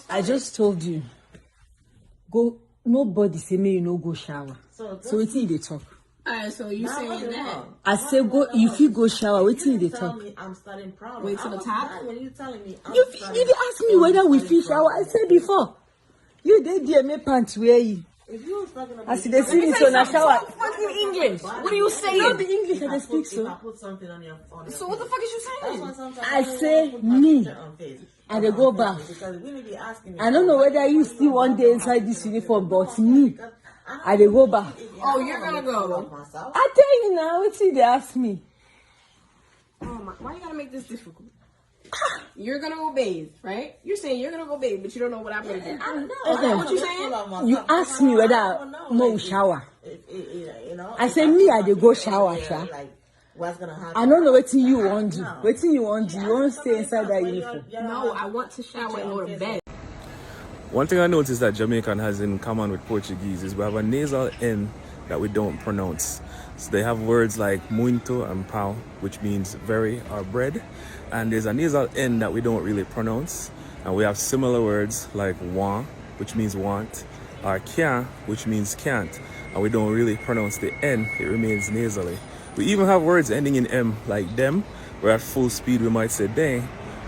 I just told you. Go. Nobody say me you no go shower. So wait till they talk. Alright, so you saying that? I say go. If you go shower, wait till they talk. I'm starting proud. Wait till the top. When you telling me, You ask me whether we fit shower. I said before. You did dear me pants wear you. If you was talking about, I see they see me so na shower. Fucking English. What are you saying? Not the English I speak so. I put something on your So what the fuck is you saying? I say me. And they go back. I don't know whether you still one day inside this uniform, but me. And they go back. Oh, you're gonna go. I tell you now, wait till they ask me. Oh my, why you gotta make this difficult? You're gonna go bathe, right? You're saying you're gonna go bathe, but you don't know what I'm gonna do. Okay. What you saying? You ask me whether I no shower. I say me, I dey go shower, sha. What's gonna happen? I don't know what you want to do. What you want to do? You want to stay inside that uniform? No, I want to shower and go to bed. One thing I noticed that Jamaican has in common with Portuguese is we have a nasal N that we don't pronounce. So they have words like muito and pau, which means very or bread. And there's a nasal N that we don't really pronounce. And we have similar words like want, which means want, or can, which means can't. And we don't really pronounce the N, it remains nasally. We even have words ending in M, like them, where at full speed we might say they,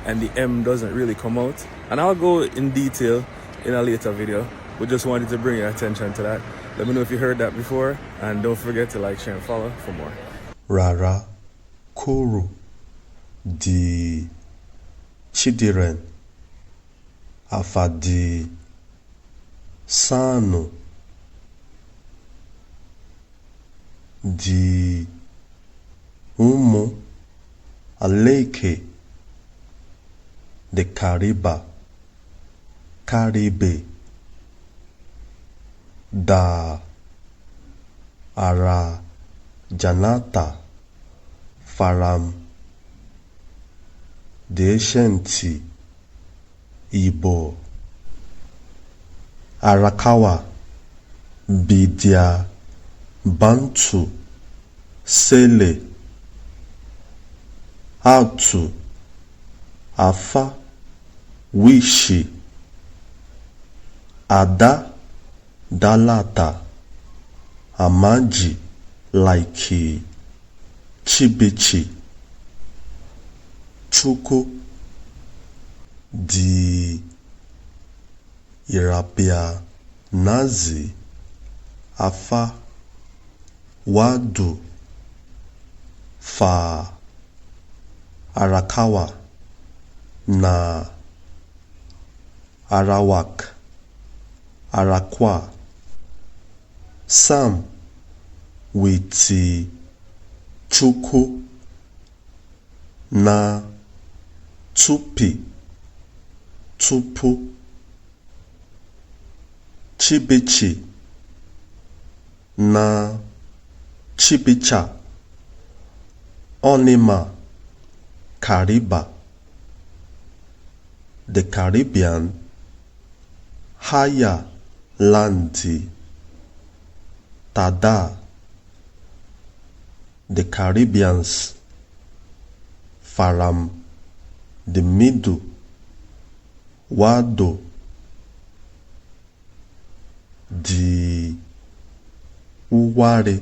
and the M doesn't really come out. And I'll go in detail in a later video, but just wanted to bring your attention to that. Let me know if you heard that before, and don't forget to like, share, and follow for more. RARAKURU, the children, afadi sano, the umu aleke, the KARIBA, KARIBEH, da ara janata faram deshenti ibo arakawa bidia bantu sele atu afa wishi ada dalata amaji like chibichi chuku di irapia nazi afa wadu fa arakawa na arawak arakwa sam witi chuku na tupi tupu chibichi na chibicha onima KARIBA, the Caribbean higher landi tada, the Caribbeans faram the middle wado the OUWARRI